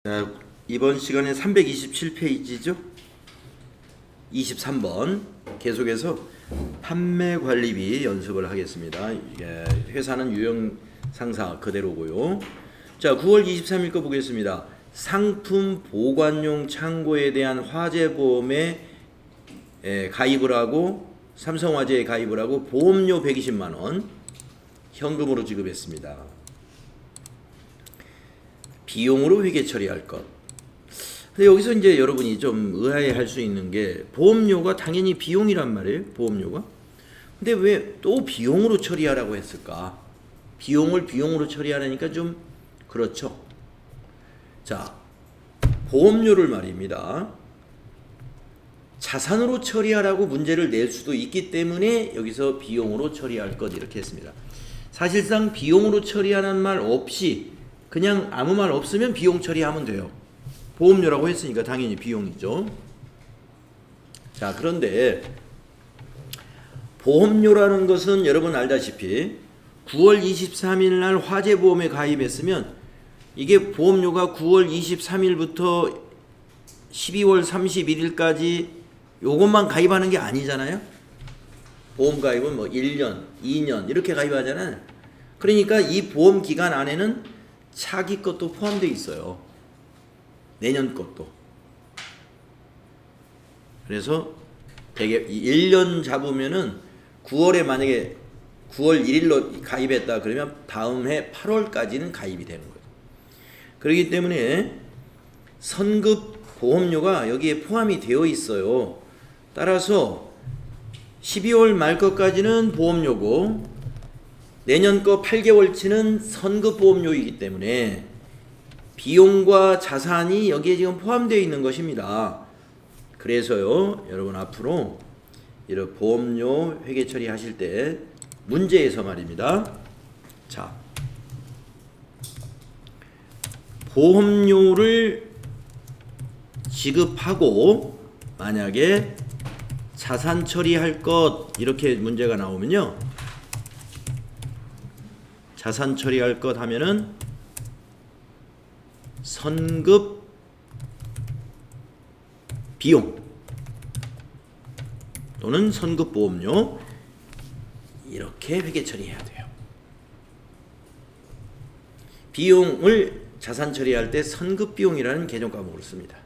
자, 이번 시간에 327페이지죠. 23번 계속해서 판매관리비 연습을 하겠습니다. 회사는 유형 상사 그대로고요. 자, 9월 23일 거 보겠습니다. 상품 보관용 창고에 대한 화재보험에 가입을 하고 삼성화재에 가입을 하고 보험료 120만 원 현금으로 지급했습니다. 비용으로 회계 처리할 것. 근데 여기서 이제 여러분이 좀 의아해할 수 있는 게 보험료가 당연히 비용이란 말이에요. 보험료가. 근데 왜 또 비용으로 처리하라고 했을까? 비용을 비용으로 처리하라니까 좀 그렇죠. 자, 보험료를 말입니다. 자산으로 처리하라고 문제를 낼 수도 있기 때문에 여기서 비용으로 처리할 것 이렇게 했습니다. 사실상 비용으로 처리하는 말 없이 그냥 아무 말 없으면 비용 처리하면 돼요. 보험료라고 했으니까 당연히 비용이죠. 자, 그런데 보험료라는 것은 여러분 알다시피 9월 23일 날 화재보험에 가입했으면 이게 보험료가 9월 23일부터 12월 31일까지 요것만 가입하는 게 아니잖아요. 보험 가입은 뭐 1년, 2년 이렇게 가입하잖아요. 그러니까 이 보험 기간 안에는 차기 것도 포함되어 있어요. 내년 것도. 그래서 되게 1년 잡으면은 9월에 만약에 9월 1일로 가입했다 그러면 다음 해 8월까지는 가입이 되는 거예요. 그렇기 때문에 선급 보험료가 여기에 포함이 되어 있어요. 따라서 12월 말 것까지는 보험료고 내년 거 8개월치는 선급 보험료이기 때문에 비용과 자산이 여기에 지금 포함되어 있는 것입니다. 그래서요, 여러분 앞으로 이런 보험료 회계 처리하실 때 문제에서 말입니다. 자, 보험료를 지급하고 만약에 자산 처리할 것 이렇게 문제가 나오면요. 자산 처리할 것 하면은 선급 비용 또는 선급 보험료 이렇게 회계 처리해야 돼요. 비용을 자산 처리할 때 선급 비용이라는 개정 과목을 씁니다.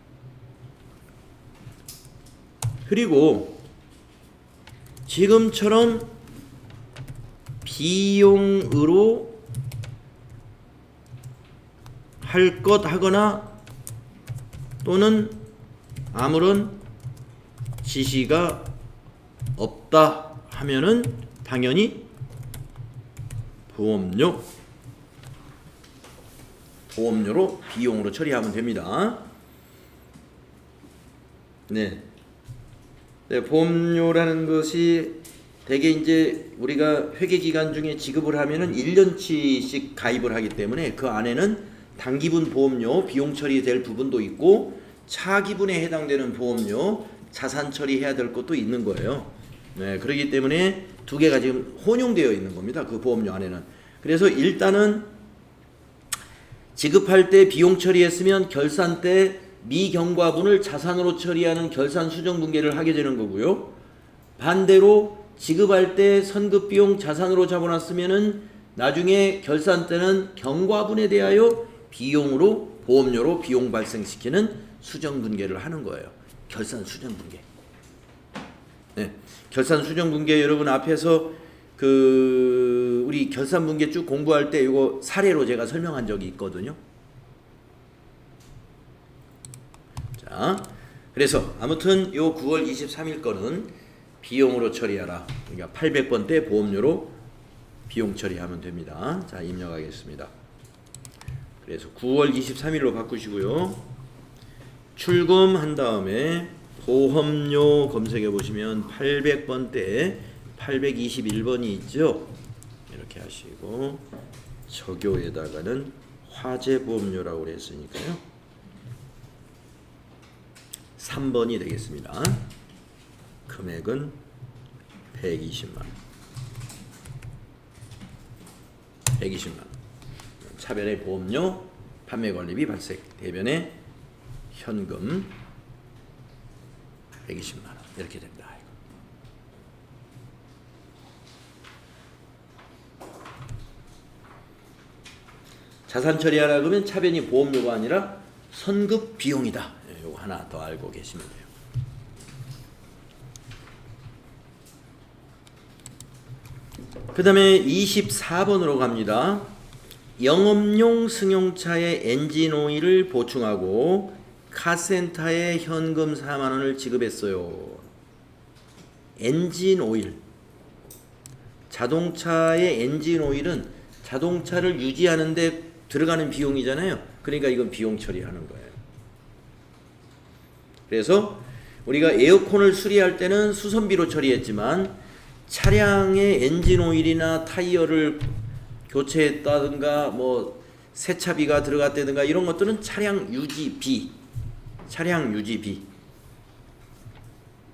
그리고 지금처럼 비용으로 할 것 하거나 또는 아무런 지시가 없다 하면은 당연히 보험료로 비용으로 처리하면 됩니다. 네, 보험료라는 것이 대개 이제 우리가 회계 기간 중에 지급을 하면은 1년치씩 가입을 하기 때문에 그 안에는 단기분 보험료 비용 처리될 부분도 있고 차기분에 해당되는 보험료 자산 처리해야 될 것도 있는 거예요. 네, 그렇기 때문에 두 개가 지금 혼용되어 있는 겁니다. 그 보험료 안에는. 그래서 일단은 지급할 때 비용 처리했으면 결산 때 미경과분을 자산으로 처리하는 결산 수정 분계를 하게 되는 거고요. 반대로 지급할 때 선급 비용 자산으로 잡아놨으면은 나중에 결산 때는 경과분에 대하여 비용으로 보험료로 비용 발생시키는 수정 분계를 하는 거예요. 결산 수정 분계. 네, 결산 수정 분계 여러분 앞에서 우리 결산 분계 쭉 공부할 때 이거 사례로 제가 설명한 적이 있거든요. 자, 그래서 아무튼 요 9월 23일 거는 비용으로 처리하라. 그러니까 800번 때 보험료로 비용 처리하면 됩니다. 자, 입력하겠습니다. 그래서 9월 23일로 바꾸시고요. 출금한 다음에 보험료 검색해 보시면 800번 때 821번이 있죠. 이렇게 하시고 적요에다가는 화재보험료라고 했으니까요. 3번이 되겠습니다. 금액은 120만 원. 120만 원. 차별의 보험료 판매 관리비 발생. 대변에 현금 120만 원 이렇게 됩니다. 자산 처리하라 그러면 차변이 보험료가 아니라 선급 비용이다. 이거 하나 더 알고 계시면 돼요. 그 다음에 24번으로 갑니다. 영업용 승용차의 엔진 오일을 보충하고 카센터에 현금 4만 원을 지급했어요. 엔진 오일. 자동차의 엔진 오일은 자동차를 유지하는데 들어가는 비용이잖아요. 그러니까 이건 비용 처리하는 거예요. 그래서 우리가 에어컨을 수리할 때는 수선비로 처리했지만 차량의 엔진 오일이나 타이어를 교체했다든가 뭐 세차비가 들어갔다든가 이런 것들은 차량 유지비.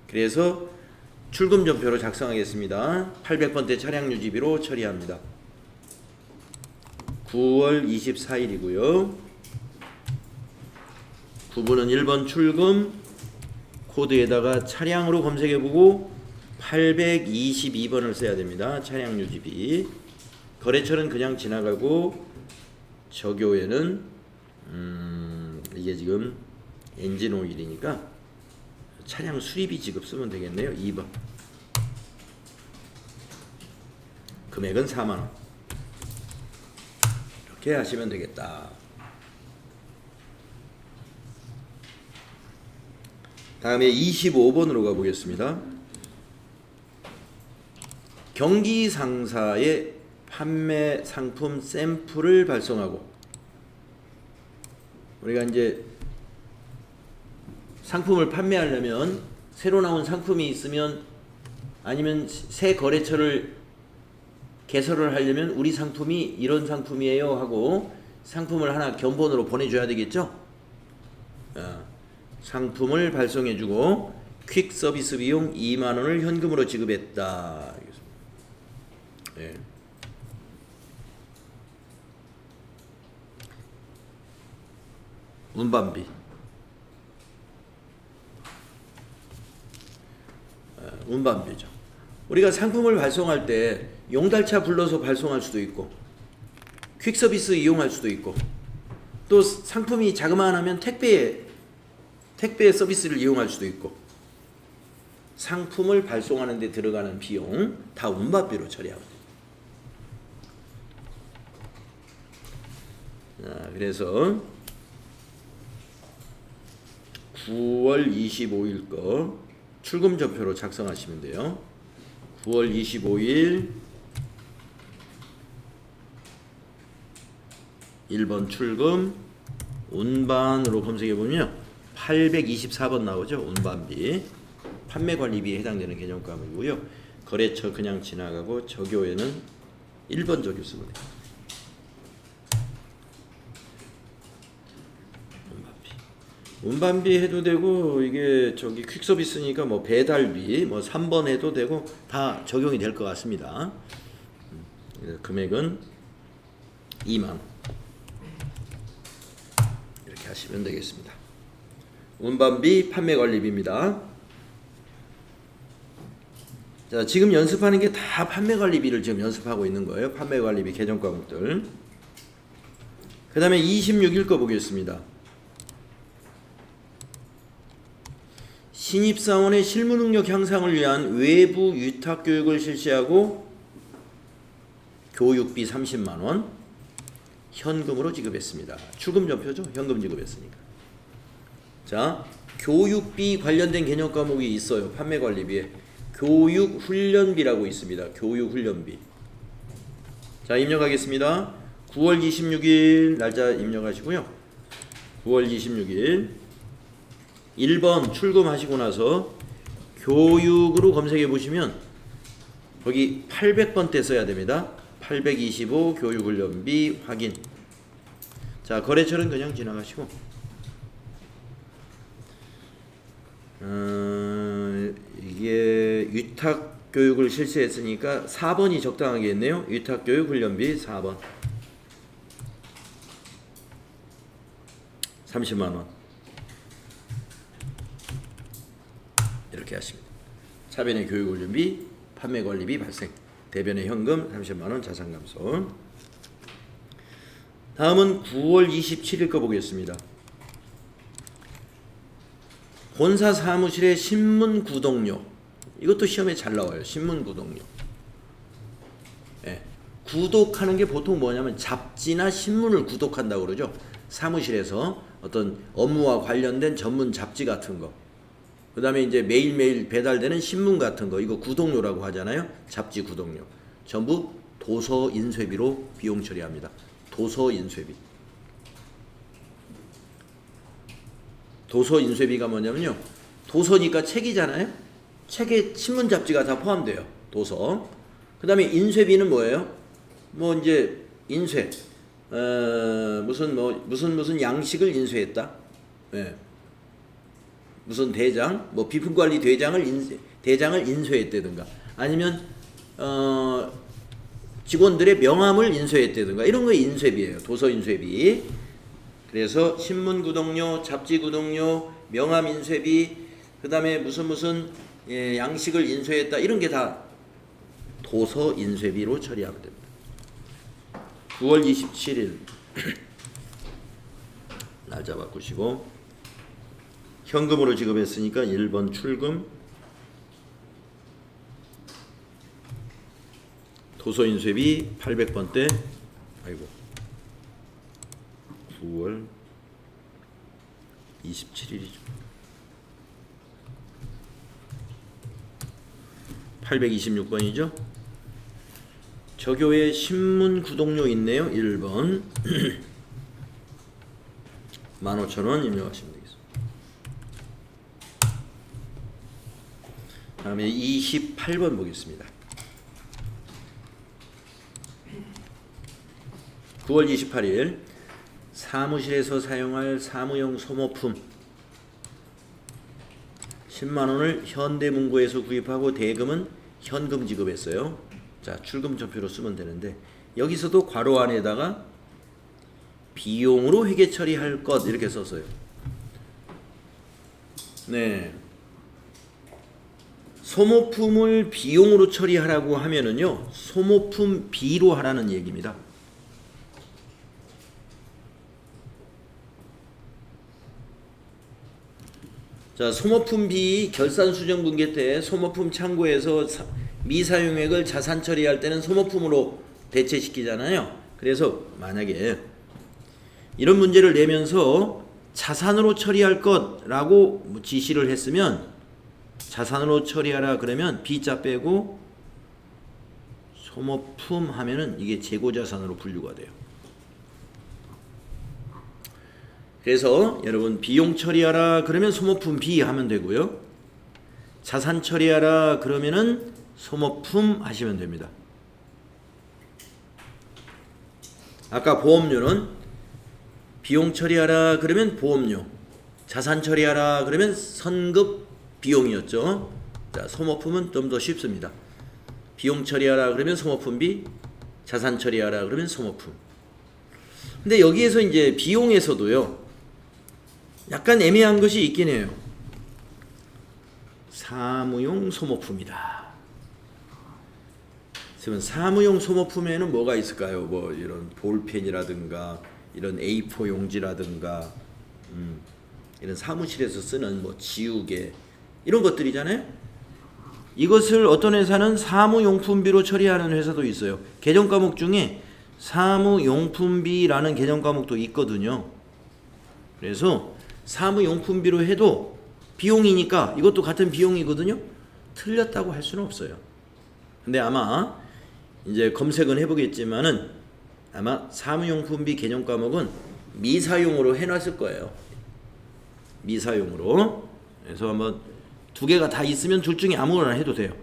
그래서 출금전표로 작성하겠습니다. 800번대 차량 유지비로 처리합니다. 9월 24일이고요. 9번은 1번 출금 코드에다가 차량으로 검색해보고 822번을 써야 됩니다. 차량 유지비. 거래처는 그냥 지나가고 저교에는 이게 지금 엔진 오일이니까 차량 수리비 지급 쓰면 되겠네요. 2번. 금액은 4만 원. 이렇게 하시면 되겠다. 다음에 25번으로 가보겠습니다. 경기 상사의 판매 상품 샘플을 발송하고 우리가 이제 상품을 판매하려면 새로 나온 상품이 있으면 아니면 새 거래처를 개설을 하려면 우리 상품이 이런 상품이에요 하고 상품을 하나 견본으로 보내줘야 되겠죠. 상품을 발송해주고 퀵 서비스 비용 2만 원을 현금으로 지급했다. 네. 운반비. 운반비죠. 우리가 상품을 발송할 때 용달차 불러서 발송할 수도 있고 퀵 서비스 이용할 수도 있고 또 상품이 자그마하면 택배 서비스를 이용할 수도 있고 상품을 발송하는 데 들어가는 비용 다 운반비로 처리하고 자, 그래서 9월 25일 거 출금전표로 작성하시면 돼요. 9월 25일 1번 출금 운반으로 검색해보면 824번 나오죠. 운반비 판매관리비에 해당되는 개념과목이고요. 거래처 그냥 지나가고 저교에는 1번 저교 쓰면 돼요. 운반비 해도 되고 이게 저기 퀵 서비스니까 뭐 배달비 뭐 3번 해도 되고 다 적용이 될 것 같습니다. 금액은 2만 원. 이렇게 하시면 되겠습니다. 운반비 판매관리비입니다. 자, 지금 연습하는 게 다 판매관리비를 지금 연습하고 있는 거예요. 판매관리비 개정 과목들. 그 다음에 26일 거 보겠습니다. 신입사원의 실무능력 향상을 위한 외부 위탁교육을 실시하고 교육비 30만 원 현금으로 지급했습니다. 출금전표죠. 현금 지급했으니까. 자, 교육비 관련된 개념 과목이 있어요. 판매관리비에 교육훈련비라고 있습니다. 교육훈련비. 자, 입력하겠습니다. 9월 26일 날짜 입력하시고요. 9월 26일 1번 출금하시고 나서 교육으로 검색해 보시면 거기 800번대 써야 됩니다. 825 교육훈련비 확인. 자, 거래처는 그냥 지나가시고 이게 위탁교육을 실시했으니까 4번이 적당하겠네요. 위탁교육 훈련비 4번. 30만 원. 이렇게 하십니다. 차변의 교육훈련비, 판매관리비 발생, 대변의 현금 30만 원 자산감소. 다음은 9월 27일 거 보겠습니다. 본사 사무실의 신문 구독료. 이것도 시험에 잘 나와요. 신문 구독료. 예. 구독하는 게 보통 뭐냐면 잡지나 신문을 구독한다고 그러죠. 사무실에서 어떤 업무와 관련된 전문 잡지 같은 거. 그 다음에 이제 매일매일 배달되는 신문 같은 거. 이거 구독료라고 하잖아요. 잡지 구독료. 전부 도서 인쇄비로 비용 처리합니다. 도서 인쇄비. 도서 인쇄비가 뭐냐면요. 도서니까 책이잖아요. 책에 신문 잡지가 다 포함돼요. 도서. 그 다음에 인쇄비는 뭐예요? 뭐 이제 인쇄. 무슨 양식을 인쇄했다. 예. 무슨 대장, 뭐 비품관리 대장을 인쇄했다든가, 아니면 직원들의 명함을 인쇄했다든가, 이런 거 인쇄비예요. 도서 인쇄비. 그래서 신문 구독료, 잡지 구독료, 명함 인쇄비, 그 다음에 무슨 양식을 인쇄했다, 이런 게 다 도서 인쇄비로 처리하면 됩니다. 9월 27일 날짜 바꾸시고, 현금으로 지급했으니까 1번 출금, 도서인쇄비 800번대, 아이고 9월 27일이죠. 826번이죠. 저교회 신문 구독료 있네요. 1번 15,000원 입력하시면 되겠습니다. 다음에 28번 보겠습니다. 9월 28일 사무실에서 사용할 사무용 소모품 10만원을 현대문고에서 구입하고 대금은 현금 지급했어요. 자, 출금전표로 쓰면 되는데, 여기서도 괄호 안에다가 비용으로 회계 처리할 것 이렇게 썼어요. 네. 소모품을 비용으로 처리하라고 하면은요, 소모품 B로 하라는 얘기입니다. 자, 소모품 B 결산 수정 분계 때 소모품 창고에서 미사용액을 자산 처리할 때는 소모품으로 대체시키잖아요. 그래서 만약에 이런 문제를 내면서 자산으로 처리할 것라고 지시를 했으면, 자산으로 처리하라 그러면 B자 빼고 소모품 하면은 이게 재고자산으로 분류가 돼요. 그래서 여러분, 비용 처리하라 그러면 소모품 B 하면 되고요. 자산 처리하라 그러면은 소모품 하시면 됩니다. 아까 보험료는 비용 처리하라 그러면 보험료, 자산 처리하라 그러면 선급 비용이었죠. 자, 소모품은 좀 더 쉽습니다. 비용 처리하라 그러면 소모품 B, 자산 처리하라 그러면 소모품. 근데 여기에서 이제 비용에서도요, 약간 애매한 것이 있긴 해요. 사무용 소모품이다. 그러면 사무용 소모품에는 뭐가 있을까요? 뭐 이런 볼펜이라든가 이런 A4 용지라든가 이런 사무실에서 쓰는 뭐 지우개, 이런 것들이잖아요. 이것을 어떤 회사는 사무용품비로 처리하는 회사도 있어요. 개정 과목 중에 사무용품비라는 개정 과목도 있거든요. 그래서 사무용품비로 해도 비용이니까 이것도 같은 비용이거든요. 틀렸다고 할 수는 없어요. 근데 아마 이제 검색은 해보겠지만은 아마 사무용품비 개정 과목은 미사용으로 해놨을 거예요. 미사용으로. 그래서 한번 두 개가 다 있으면 둘 중에 아무거나 해도 돼요.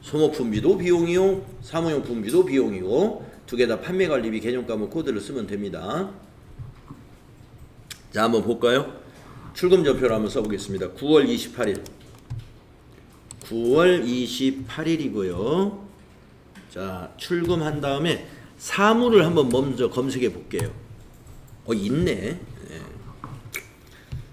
소모품비도 비용이요, 사무용품비도 비용이고, 두 개 다 판매관리비 개정 과목 코드를 쓰면 됩니다. 자, 한번 볼까요? 출금전표를 한번 써보겠습니다. 9월 28일 9월 28일이고요. 자, 출금한 다음에 사무를 한번 먼저 검색해 볼게요. 있네. 예.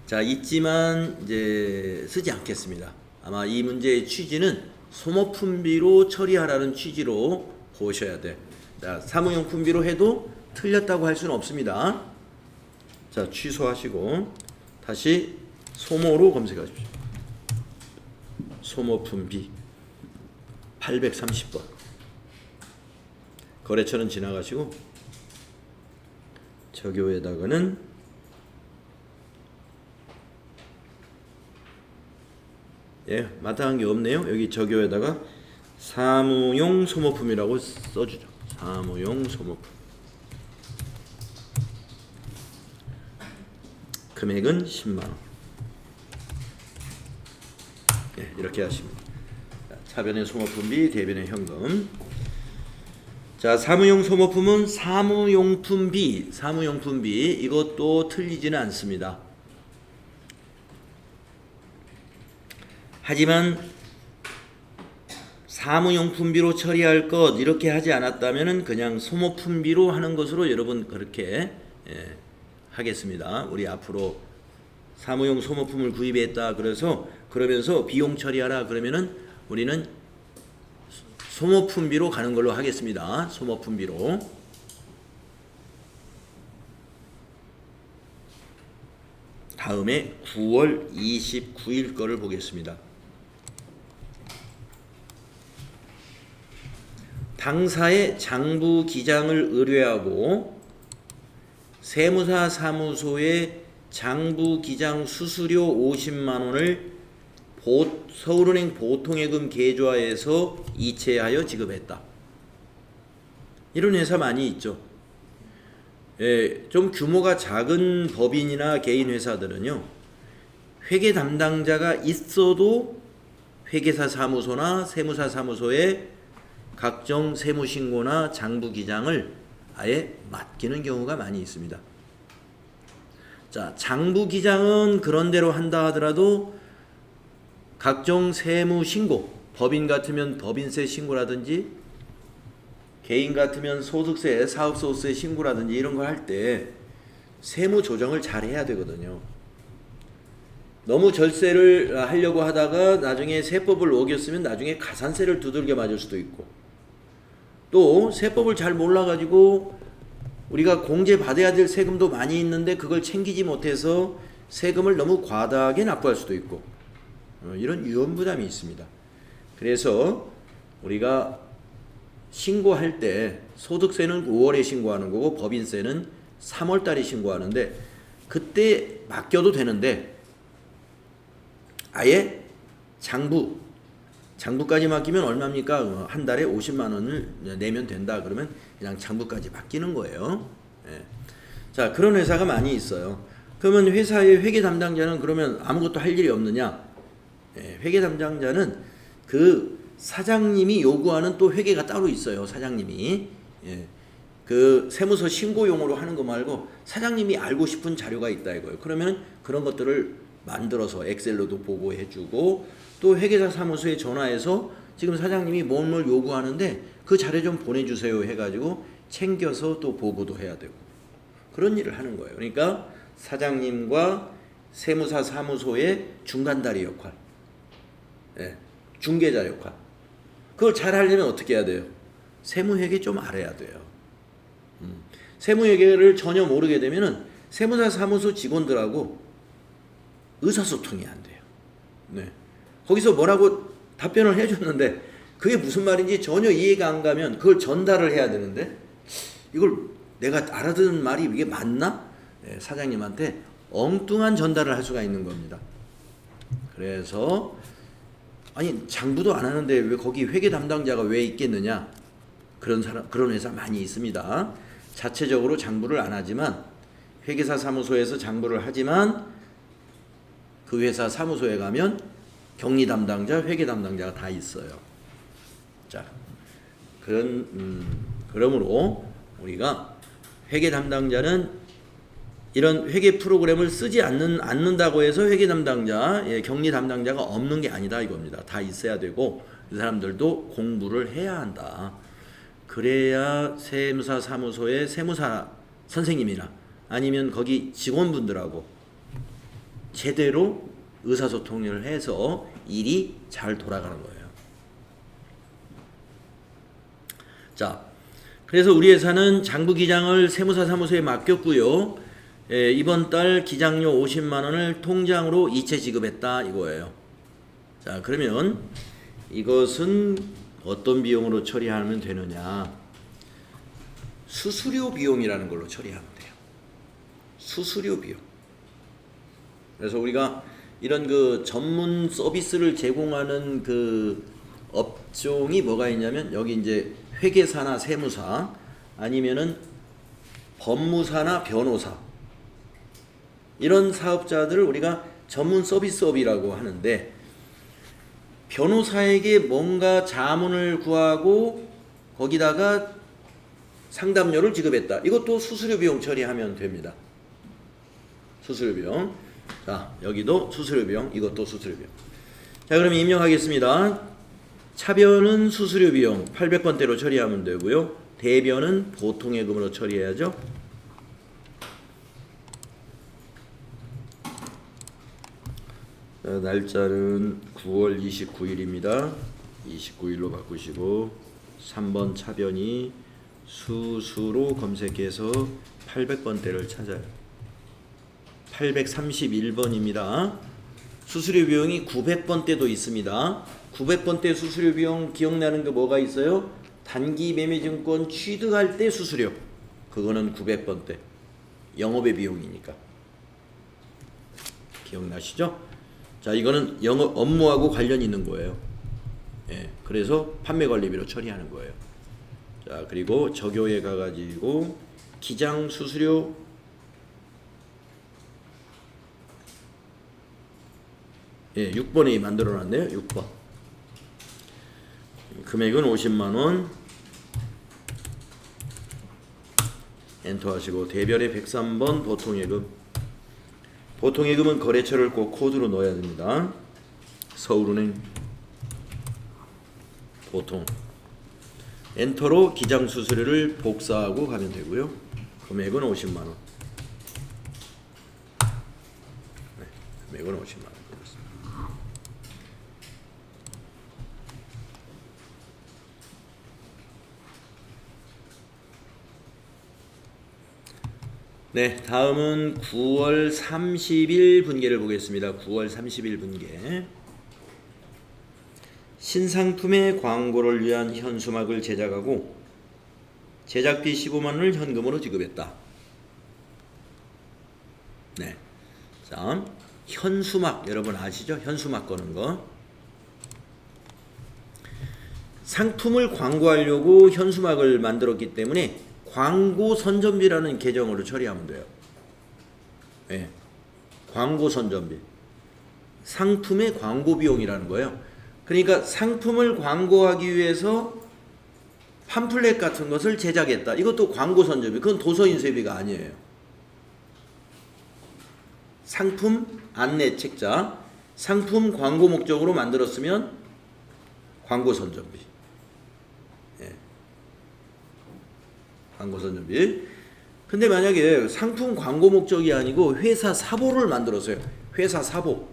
자, 있지만 이제 쓰지 않겠습니다. 아마 이 문제의 취지는 소모품비로 처리하라는 취지로 보셔야 돼. 자, 사무용품비로 해도 틀렸다고 할 수는 없습니다. 자, 취소하시고 다시 소모로 검색하십시오. 소모품비 830번. 거래처는 지나가시고 저교에다가는 마땅한 게 없네요. 여기 저교에다가 사무용 소모품이라고 써주죠. 사무용 소모품. 금액은 10만원. 이렇게 하십니다. 차변의 소모품비, 대변의 현금. 자, 사무용 소모품은 사무용품비, 이것도 틀리지는 않습니다. 하지만 사무용품비로 처리할 것 이렇게 하지 않았다면 그냥 소모품비로 하는 것으로 여러분 그렇게 하겠습니다. 우리 앞으로 사무용 소모품을 구입했다 그러면서 비용 처리하라 그러면은 우리는 소모품비로 가는 걸로 하겠습니다. 소모품비로. 다음에 9월 29일 거를 보겠습니다. 당사의 장부 기장을 의뢰하고 세무사 사무소에 장부 기장 수수료 50만 원을 서울은행 보통예금 계좌에서 이체하여 지급했다. 이런 회사 많이 있죠. 좀 규모가 작은 법인이나 개인 회사들은요, 회계 담당자가 있어도 회계사 사무소나 세무사 사무소에 각종 세무신고나 장부기장을 아예 맡기는 경우가 많이 있습니다. 자, 장부기장은 그런대로 한다 하더라도 각종 세무신고, 법인 같으면 법인세 신고라든지 개인 같으면 소득세, 사업소득세 신고라든지 이런 걸 할 때 세무 조정을 잘 해야 되거든요. 너무 절세를 하려고 하다가 나중에 세법을 어겼으면 나중에 가산세를 두들겨 맞을 수도 있고, 또 세법을 잘 몰라가지고 우리가 공제받아야 될 세금도 많이 있는데 그걸 챙기지 못해서 세금을 너무 과다하게 납부할 수도 있고, 이런 위험부담이 있습니다. 그래서 우리가 신고할 때 소득세는 5월에 신고하는 거고 법인세는 3월 달에 신고하는데 그때 맡겨도 되는데 아예 장부까지 맡기면 얼마입니까? 한 달에 50만 원을 내면 된다. 그러면 그냥 장부까지 맡기는 거예요. 자, 그런 회사가 많이 있어요. 그러면 회사의 회계 담당자는 그러면 아무것도 할 일이 없느냐? 회계 담당자는 그 사장님이 요구하는 또 회계가 따로 있어요. 사장님이. 그 세무서 신고용으로 하는 거 말고 사장님이 알고 싶은 자료가 있다 이거예요. 그러면 그런 것들을 만들어서 엑셀로도 보고해주고, 또 회계사 사무소에 전화해서 지금 사장님이 뭘 요구하는데 그 자료 좀 보내주세요 해가지고 챙겨서 또 보고도 해야 되고, 그런 일을 하는 거예요. 그러니까 사장님과 세무사 사무소의 중간다리 역할, 중개자 역할, 그걸 잘 하려면 어떻게 해야 돼요? 세무회계 좀 알아야 돼요. 세무회계를 전혀 모르게 되면은 세무사 사무소 직원들하고 의사소통이 안 돼요. 거기서 뭐라고 답변을 해줬는데 그게 무슨 말인지 전혀 이해가 안 가면 그걸 전달을 해야 되는데 이걸 내가 알아듣는 말이 이게 맞나? 사장님한테 엉뚱한 전달을 할 수가 있는 겁니다. 그래서 아니 장부도 안 하는데 왜 거기 회계 담당자가 왜 있겠느냐? 그런 회사 많이 있습니다. 자체적으로 장부를 안 하지만 회계사 사무소에서 장부를 하지만 그 회사 사무소에 가면 격리 담당자, 회계 담당자가 다 있어요. 자, 그러므로 우리가 회계 담당자는 이런 회계 프로그램을 쓰지 않는다고 해서 회계 담당자, 격리 담당자가 없는 게 아니다 이겁니다. 다 있어야 되고 이 사람들도 공부를 해야 한다. 그래야 세무사 사무소의 세무사 선생님이나 아니면 거기 직원분들하고 제대로 의사소통을 해서 일이 잘 돌아가는 거예요. 자, 그래서 우리 회사는 장부기장을 세무사 사무소에 맡겼고요. 이번 달 기장료 50만 원을 통장으로 이체 지급했다 이거예요. 자, 그러면 이것은 어떤 비용으로 처리하면 되느냐? 수수료 비용이라는 걸로 처리하면 돼요. 수수료 비용. 그래서 우리가 이런 그 전문 서비스를 제공하는 그 업종이 뭐가 있냐면 여기 이제 회계사나 세무사 아니면은 법무사나 변호사 이런 사업자들을 우리가 전문 서비스업이라고 하는데 변호사에게 뭔가 자문을 구하고 거기다가 상담료를 지급했다. 이것도 수수료 비용 처리하면 됩니다. 수수료 비용. 자, 여기도 수수료 비용, 이것도 수수료 비용. 자, 그럼 입력하겠습니다. 차변은 수수료 비용 800번대로 처리하면 되고요. 대변은 보통예금으로 처리해야죠. 자, 날짜는 9월 29일입니다. 29일로 바꾸시고 3번 차변이 수수로 검색해서 800번대를 찾아요. 831번입니다. 수수료 비용이 900번대도 있습니다. 900번대 수수료 비용 기억나는 게 뭐가 있어요? 단기 매매증권 취득할 때 수수료. 그거는 900번대. 영업의 비용이니까. 기억나시죠? 자, 이거는 영업 업무하고 관련 있는 거예요. 예, 그래서 판매관리비로 처리하는 거예요. 자, 그리고 적요에 가가지고 기장 수수료 예, 6번에 만들어놨네요. 6번. 금액은 50만원. 엔터하시고 대별에 103번 보통예금. 보통예금은 거래처를 꼭 코드로 넣어야 됩니다. 서울은행 보통. 엔터로 기장 수수료를 복사하고 가면 되고요. 금액은 50만원. 네, 금액은 50만원. 네, 다음은 9월 30일 분계를 보겠습니다. 9월 30일 분계. 신상품의 광고를 위한 현수막을 제작하고 제작비 15만 원을 현금으로 지급했다. 네. 자, 현수막 여러분 아시죠? 현수막 거는 거. 상품을 광고하려고 현수막을 만들었기 때문에 광고 선전비라는 계정으로 처리하면 돼요. 네. 광고 선전비. 상품의 광고 비용이라는 거예요. 그러니까 상품을 광고하기 위해서 팜플렛 같은 것을 제작했다. 이것도 광고 선전비. 그건 도서인쇄비가 아니에요. 상품 안내 책자. 상품 광고 목적으로 만들었으면 광고 선전비. 광고 선전비. 근데 만약에 상품 광고 목적이 아니고 회사 사보를 만들었어요. 회사 사보.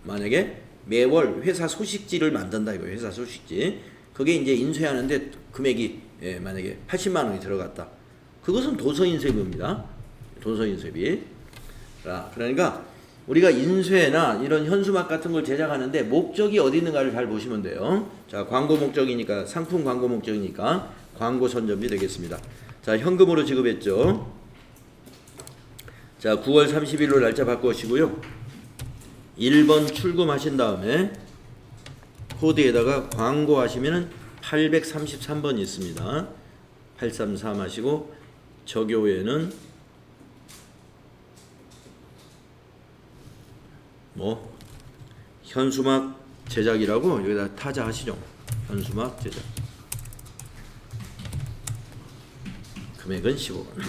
만약에 매월 회사 소식지를 만든다 이거 회사 소식지. 그게 이제 인쇄하는데 금액이 만약에 80만 원이 들어갔다. 그것은 도서인쇄비입니다. 도서인쇄비. 자, 그러니까 우리가 인쇄나 이런 현수막 같은 걸 제작하는데 목적이 어디 있는가를 잘 보시면 돼요. 자, 광고 목적이니까 상품 광고 목적이니까 광고 선전비 되겠습니다. 자, 현금으로 지급했죠. 자, 9월 30일로 날짜 바꾸시고요. 1번 출금하신 다음에 코드에다가 광고 하시면은 833번 있습니다. 833 하시고 적요에는 뭐 현수막 제작이라고 여기다 타자 하시죠. 현수막 제작. 금액은 15만 원.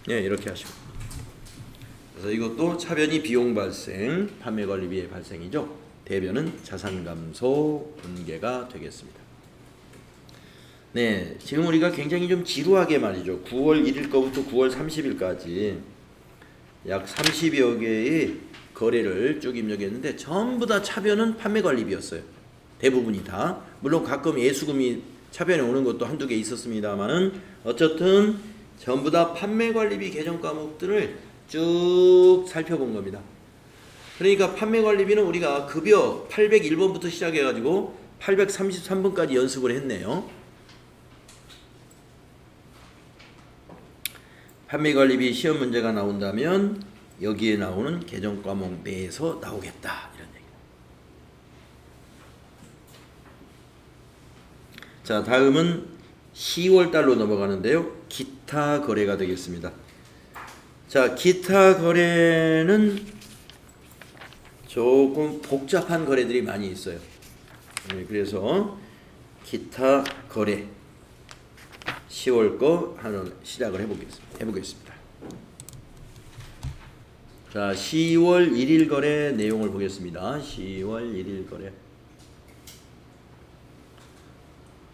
네, 이렇게 하시고. 그래서 이것도 차변이 비용 발생, 판매관리비의 발생이죠. 대변은 자산감소 분계가 되겠습니다. 네, 지금 우리가 굉장히 좀 지루하게 말이죠. 9월 1일 거부터 9월 30일까지 약 30여 개의 거래를 쭉 입력했는데 전부 다 차변은 판매관리비였어요. 대부분이 다. 물론 가끔 예수금이 차변에 오는 것도 한두 개 있었습니다만은 어쨌든 전부 다 판매관리비 계정 과목들을 쭉 살펴본 겁니다. 그러니까 판매관리비는 우리가 급여 801번부터 시작해가지고 833번까지 연습을 했네요. 판매관리비 시험 문제가 나온다면 여기에 나오는 계정 과목 내에서 나오겠다 이런 얘기. 자, 다음은 10월 달로 넘어가는데요. 기타 거래가 되겠습니다. 자, 기타 거래는 조금 복잡한 거래들이 많이 있어요. 네, 그래서 기타 거래 10월 거 하는 시작을 해보겠습니다. 자, 10월 1일 거래 내용을 보겠습니다. 10월 1일 거래.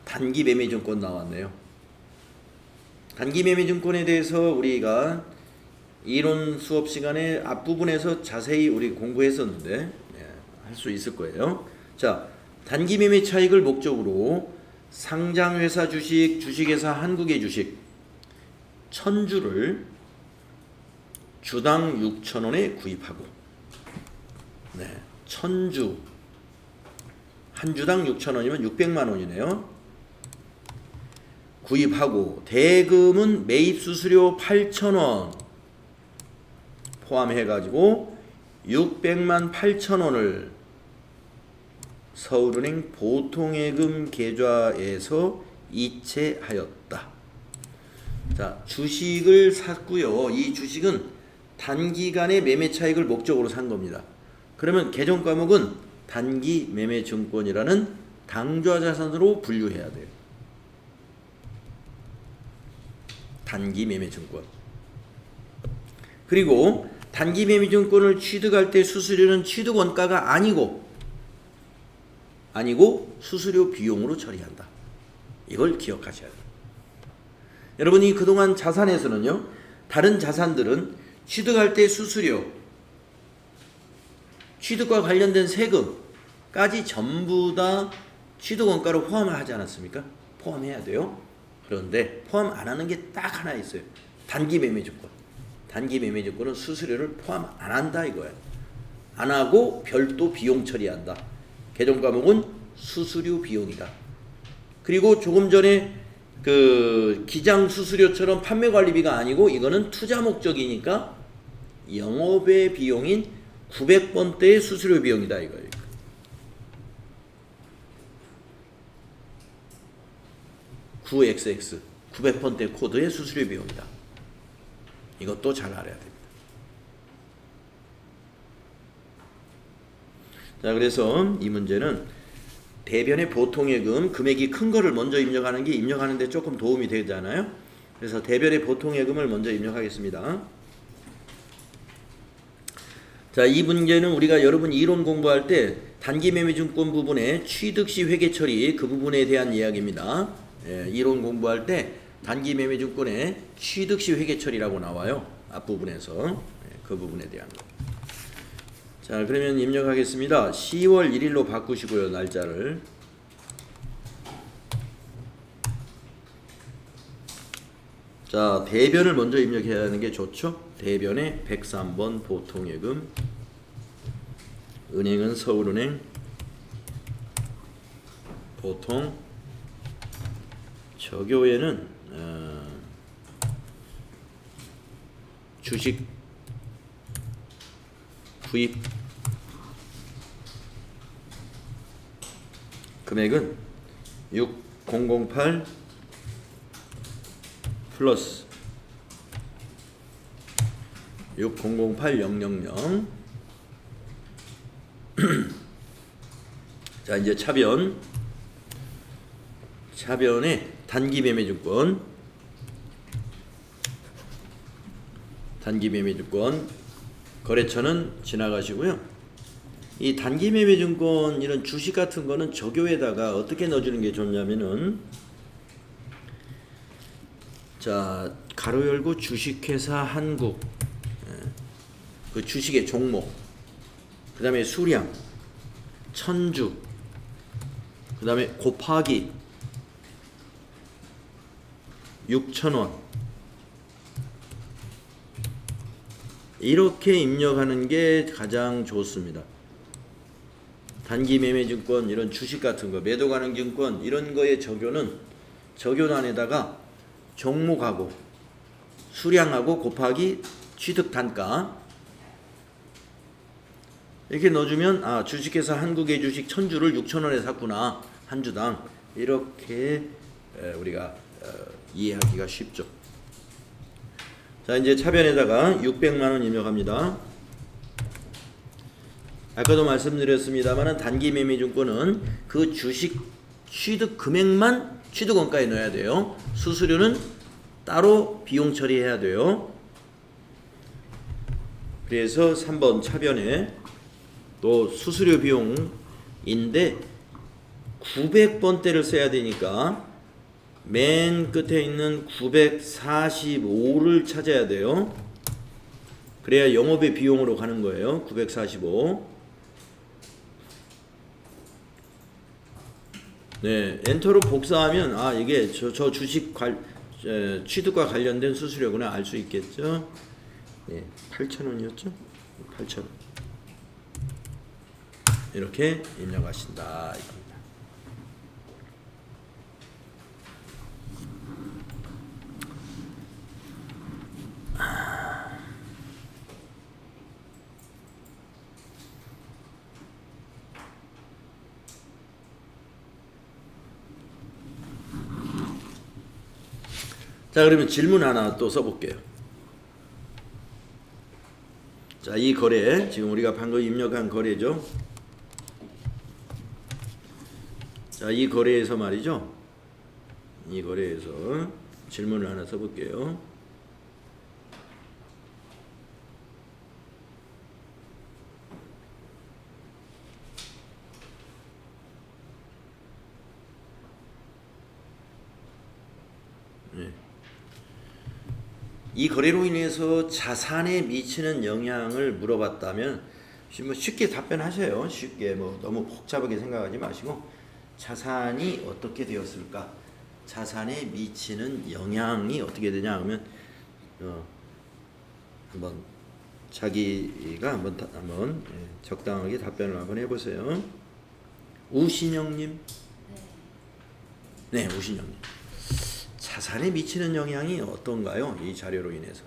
단기 매매 증권 나왔네요. 단기 매매 증권에 대해서 우리가 이론 수업 시간에 앞부분에서 자세히 우리 공부했었는데 할 수 있을 거예요. 자, 단기 매매 차익을 목적으로 상장회사 주식, 주식회사 한국의 주식 1000주를 주당 6,000원에 구입하고, 네, 1000주 한 주당 6,000원이면 600만 원이네요. 구입하고 대금은 매입 수수료 8,000원 포함해가지고 600만 8,000원을 서울은행 보통예금 계좌에서 이체하였다. 자, 주식을 샀고요. 이 주식은 단기간의 매매 차익을 목적으로 산 겁니다. 그러면 계정 과목은 단기 매매 증권이라는 당좌 자산으로 분류해야 돼요. 단기 매매 증권. 그리고 단기 매매 증권을 취득할 때 수수료는 취득 원가가 아니고 수수료 비용으로 처리한다. 이걸 기억하셔야 돼요. 여러분이 그동안 자산에서는요, 다른 자산들은 취득할 때 수수료, 취득과 관련된 세금까지 전부 다 취득 원가로 포함을 하지 않았습니까? 포함해야 돼요. 그런데 포함 안 하는 게 딱 하나 있어요. 단기 매매 증권. 단기 매매 증권은 수수료를 포함 안 한다 이거예요. 안 하고 별도 비용 처리한다. 계정 과목은 수수료 비용이다. 그리고 조금 전에 그 기장 수수료처럼 판매 관리비가 아니고 이거는 투자 목적이니까 영업의 비용인 900번대의 수수료 비용이다 이거예요. 9XX 900번대 코드의 수수료 비용이다. 이것도 잘 알아야 됩니다. 자, 그래서 이 문제는 대변의 보통예금 금액이 큰 거를 먼저 입력하는 게 입력하는데 조금 도움이 되잖아요. 그래서 대변의 보통예금을 먼저 입력하겠습니다. 자, 이 문제는 우리가 여러분 이론 공부할 때 단기 매매 증권 부분에 취득 시 회계 처리 그 부분에 대한 이야기입니다. 이론 공부할 때 단기 매매 증권의 취득 시 회계 처리라고 나와요. 앞부분에서 그 부분에 대한 거. 자, 그러면 입력하겠습니다. 10월 1일로 바꾸시고요. 날짜를. 자, 대변을 먼저 입력해야 하는 게 좋죠. 대변에 103번 보통예금. 은행은 서울은행. 보통. 저교에는 주식 구입 금액은 6008 플러스 6008000 자, 이제 차변에 단기 매매 증권 거래처는 지나가시고요. 이 단기 매매 증권 이런 주식 같은 거는 저교에다가 어떻게 넣어주는 게 좋냐면은 자, 가로 열고 주식회사 한국, 그 주식의 종목, 그 다음에 수량, 천주, 그 다음에 곱하기 6,000원, 이렇게 입력하는 게 가장 좋습니다. 단기 매매 증권, 이런 주식 같은 거, 매도 가능 증권, 이런 거의 적용안에다가 종목하고 수량하고 곱하기 취득 단가 이렇게 넣어주면, 아, 주식회사 한국의 주식 1000주를 6,000원에 샀구나, 한 주당. 이렇게 우리가 이해하기가 쉽죠. 자, 이제 차변에다가 600만원 입력합니다. 아까도 말씀드렸습니다만 단기 매매 증권은 그 주식 취득 금액만 취득원가에 넣어야 돼요. 수수료는 따로 비용 처리해야 돼요. 그래서 3번 차변에 또 수수료 비용인데 900번대를 써야 되니까 맨 끝에 있는 945를 찾아야 돼요. 그래야 영업의 비용으로 가는 거예요. 945. 네, 엔터로 복사하면, 아, 이게 저 주식 취득과 관련된 수수료구나 알 수 있겠죠. 네, 8,000원이었죠? 8,000원. 이렇게 입력하신다 이겁니다. 자, 그러면 질문 하나 또 써볼게요. 자, 이 거래, 지금 우리가 방금 입력한 거래죠. 자, 이 거래에서 말이죠. 이 거래에서 질문을 하나 써볼게요. 네. 이 거래로 인해서 자산에 미치는 영향을 물어봤다면 쉽게 답변하세요. 쉽게, 뭐 너무 복잡하게 생각하지 마시고, 자산이 어떻게 되었을까? 자산에 미치는 영향이 어떻게 되냐 하면 한번 자기가 한번 적당하게 답변을 한번 해보세요. 우신영님. 네, 우신영님. 자산에 미치는 영향이 어떤가요? 이 자료로 인해서.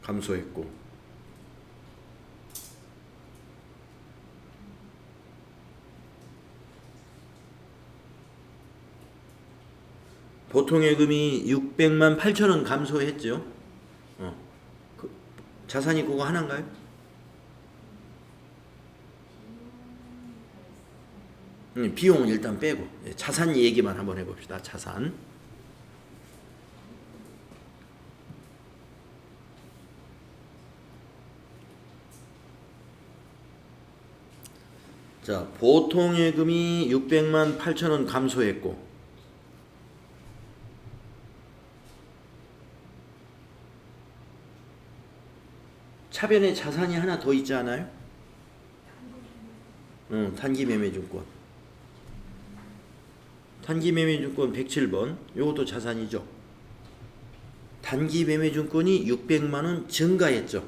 감소했고, 보통예금이 600만 8천원 감소했죠. 자산이 그거 하나인가요? 비용은 일단 빼고 자산 얘기만 한번 해봅시다. 자산. 자, 보통예금이 600만 8천원 감소했고, 차변에 자산이 하나 더 있지 않아요? 단기매매증권. 단기매매증권 107번. 요것도 자산이죠. 단기매매증권이 600만원 증가했죠.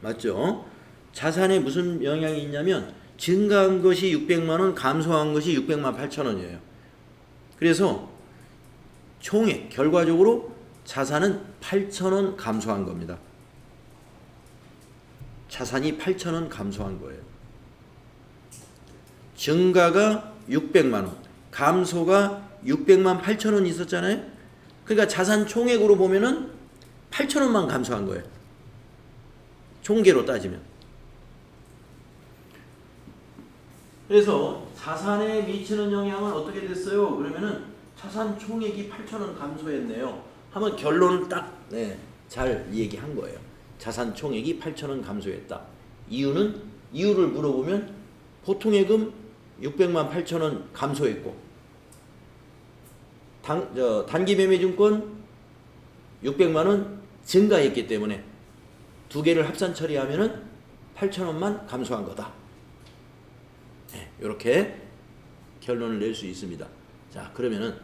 맞죠? 자산에 무슨 영향이 있냐면 증가한 것이 600만원, 감소한 것이 600만 8천원이에요. 그래서 총액 결과적으로 자산은 8천원 감소한 겁니다. 자산이 8천원 감소한 거예요. 증가가 600만원, 감소가 600만 8천원 있었잖아요. 그러니까 자산 총액으로 보면은 8천원만 감소한 거예요. 총계로 따지면. 그래서 자산에 미치는 영향은 어떻게 됐어요? 그러면은 자산 총액이 8천원 감소했네요. 하면 결론을 딱 잘 얘기한 거예요. 자산 총액이 8천원 감소했다. 이유를 물어보면 보통예금 600만 8천원 감소했고 단기매매증권 600만원 증가했기 때문에 두 개를 합산 처리하면은 8천원만 감소한 거다. 이렇게 결론을 낼 수 있습니다. 자, 그러면은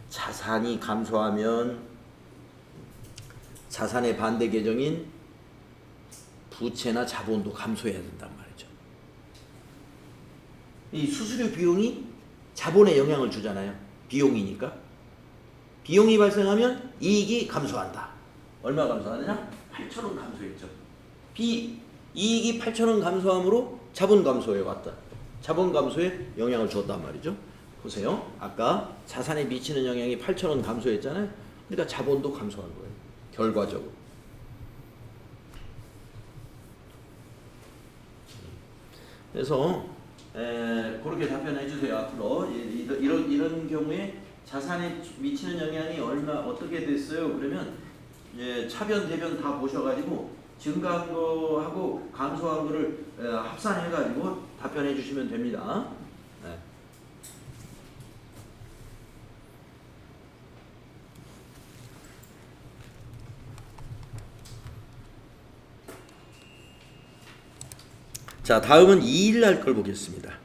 자산이 감소하면 자산의 반대 계정인 부채나 자본도 감소해야 된단 말이죠. 이 수수료 비용이 자본에 영향을 주잖아요. 비용이니까. 비용이 발생하면 이익이 감소한다. 얼마 감소하느냐? 8천원 감소했죠. 이익이 8천원 감소함으로 자본 감소에 왔다. 자본 감소에 영향을 줬단 말이죠. 보세요. 아까 자산에 미치는 영향이 8천원 감소했잖아요. 그러니까 자본도 감소한 거예요. 결과적으로. 그래서 그렇게 답변해 주세요. 앞으로 이런 경우에 자산에 미치는 영향이 어떻게 됐어요? 그러면 차변 대변 다 보셔가지고 증가한 거하고 감소한 거를 합산해가지고 답변해 주시면 됩니다. 네. 자, 다음은 2일날 걸 보겠습니다.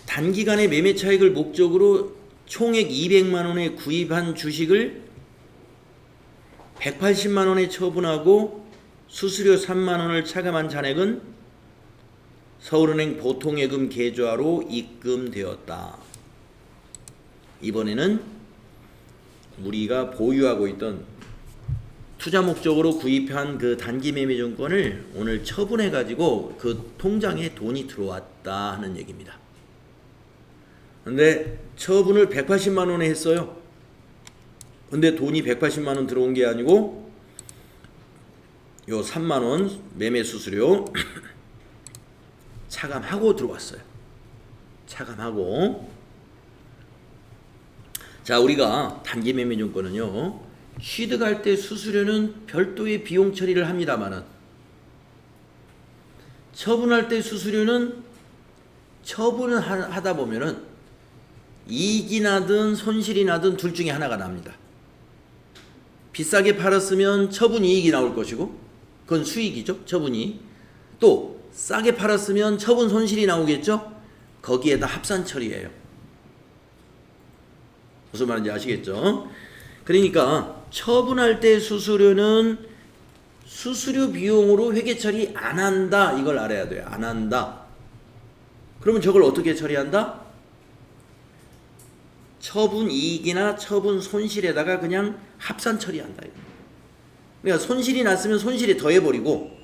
단기간의 매매 차익을 목적으로 총액 200만 원에 구입한 주식을 180만 원에 처분하고 수수료 3만 원을 차감한 잔액은 서울은행 보통예금 계좌로 입금되었다. 이번에는 우리가 보유하고 있던 투자 목적으로 구입한 그 단기 매매 증권을 오늘 처분해 가지고 그 통장에 돈이 들어왔다 하는 얘기입니다. 근데 처분을 180만 원에 했어요. 근데 돈이 180만 원 들어온 게 아니고 요 3만 원 매매 수수료 차감하고 들어왔어요. 차감하고. 자, 우리가 단기 매매 증권은요. 취득할 때 수수료는 별도의 비용 처리를 합니다만은 처분할 때 수수료는 처분을 하다 보면은 이익이 나든 손실이 나든 둘 중에 하나가 납니다. 비싸게 팔았으면 처분 이익이 나올 것이고 그건 수익이죠. 처분이. 또 싸게 팔았으면 처분 손실이 나오겠죠. 거기에다 합산 처리예요. 무슨 말인지 아시겠죠? 그러니까 처분할 때 수수료는 수수료 비용으로 회계 처리 안 한다. 이걸 알아야 돼요. 안 한다. 그러면 저걸 어떻게 처리한다? 처분 이익이나 처분 손실에다가 그냥 합산 처리한다. 그러니까 손실이 났으면 손실에 더해버리고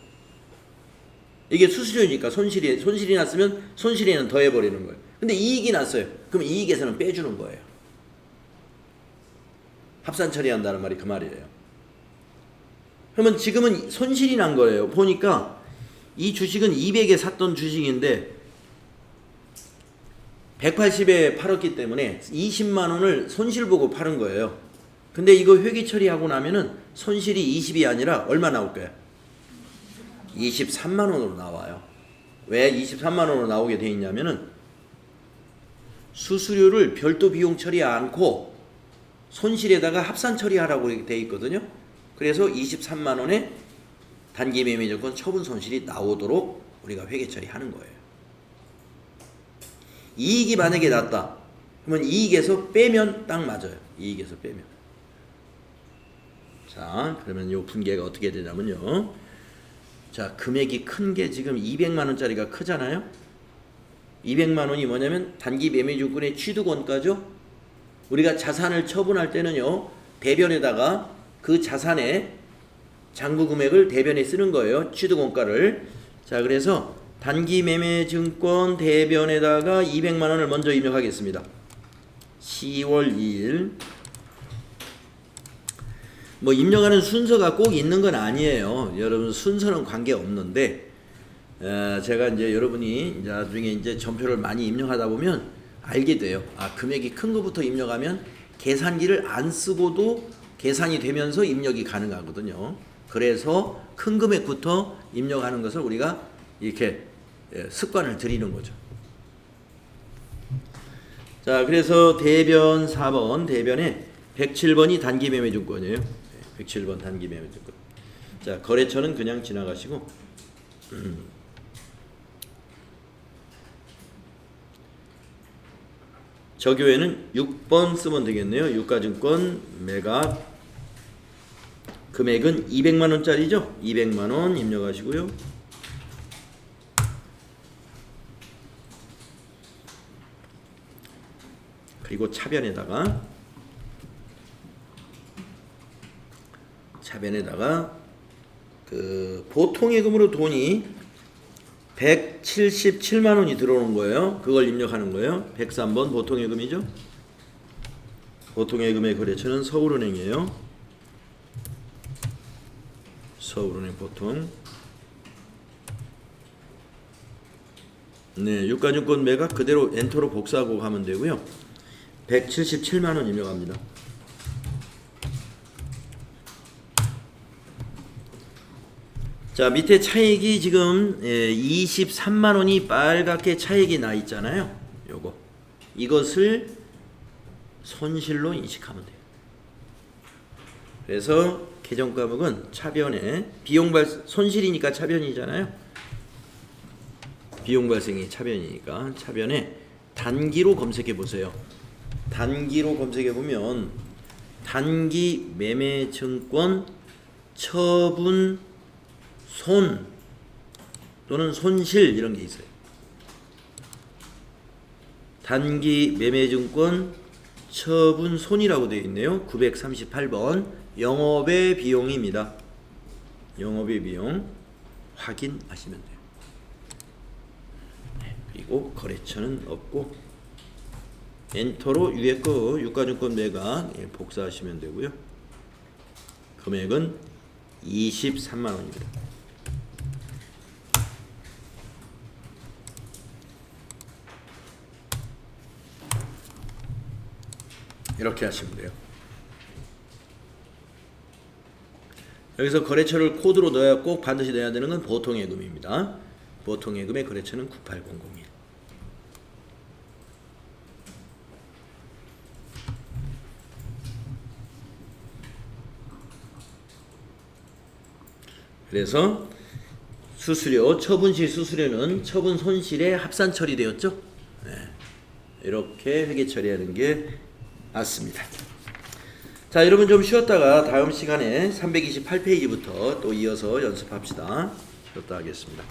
이게 수수료니까 손실이 났으면 손실에는 더해버리는 거예요. 근데 이익이 났어요. 그럼 이익에서는 빼주는 거예요. 합산 처리한다는 말이 그 말이에요. 그러면 지금은 손실이 난 거예요. 보니까 이 주식은 200에 샀던 주식인데 180에 팔았기 때문에 20만 원을 손실 보고 파는 거예요. 근데 이거 회계 처리하고 나면은 손실이 20이 아니라 얼마 나올까요? 23만 원으로 나와요. 왜 23만 원으로 나오게 돼 있냐면은 수수료를 별도 비용 처리 않고 손실에다가 합산 처리하라고 돼 있거든요. 그래서 23만 원에 단기 매매 증권 처분 손실이 나오도록 우리가 회계 처리하는 거예요. 이익이 만약에 났다. 그러면 이익에서 빼면 딱 맞아요. 이익에서 빼면. 자, 그러면 요 분계가 어떻게 되냐면요. 자, 금액이 큰 게 지금 200만 원짜리가 크잖아요. 200만 원이 뭐냐면 단기 매매 증권의 취득원가죠. 우리가 자산을 처분할 때는요. 대변에다가 그 자산의 잔고 금액을 대변에 쓰는 거예요. 취득원가를. 자, 그래서 단기 매매 증권 대변에다가 200만 원을 먼저 입력하겠습니다. 10월 2일. 뭐 입력하는 순서가 꼭 있는 건 아니에요. 여러분 순서는 관계없는데 제가 이제 여러분이 이제 나중에 이제 전표를 많이 입력하다 보면 알게 돼요. 아, 금액이 큰 거부터 입력하면 계산기를 안 쓰고도 계산이 되면서 입력이 가능하거든요. 그래서 큰 금액부터 입력하는 것을 우리가 이렇게 습관을 들이는 거죠. 자, 그래서 대변 4번, 대변에 107번이 단기 매매증권이에요. 107번 단기 매매증권. 자, 거래처는 그냥 지나가시고, 저교에는 6번 쓰면 되겠네요. 유가증권 매각 금액은 200만원짜리죠. 200만원 입력하시고요. 그리고 차변에다가 그 보통예금으로 돈이 177만 원이 들어오는 거예요. 그걸 입력하는 거예요. 103번 보통예금이죠. 보통예금의 거래처는 서울은행이에요. 서울은행 보통. 네, 유가증권 매각 그대로 엔터로 복사하고 가면 되고요. 177만 원 입력합니다. 자, 밑에 차익이 지금 23만 원이 빨갛게 차익이 나 있잖아요. 요거. 이것을 손실로 인식하면 돼요. 그래서 계정과목은 차변에 손실이니까 차변이잖아요. 비용 발생이 차변이니까 차변에 단기로 검색해 보세요. 단기로 검색해 보면 단기 매매증권 처분 손 또는 손실 이런 게 있어요. 단기 매매증권 처분 손이라고 되어 있네요. 938번 영업의 비용입니다. 영업의 비용 확인하시면 돼요. 네, 그리고 거래처는 없고 엔터로 위에 거 유가증권 매각 복사하시면 되고요. 금액은 23만 원입니다. 이렇게 하시면 돼요. 여기서 거래처를 코드로 넣어야 꼭 반드시 넣어야 되는 건 보통예금입니다. 보통예금의 거래처는 98001. 그래서 수수료, 처분시 수수료는 처분 손실에 합산 처리되었죠. 네. 이렇게 회계 처리하는 게 맞습니다. 자, 여러분 좀 쉬었다가 다음 시간에 328페이지부터 또 이어서 연습합시다. 쉬었다 하겠습니다.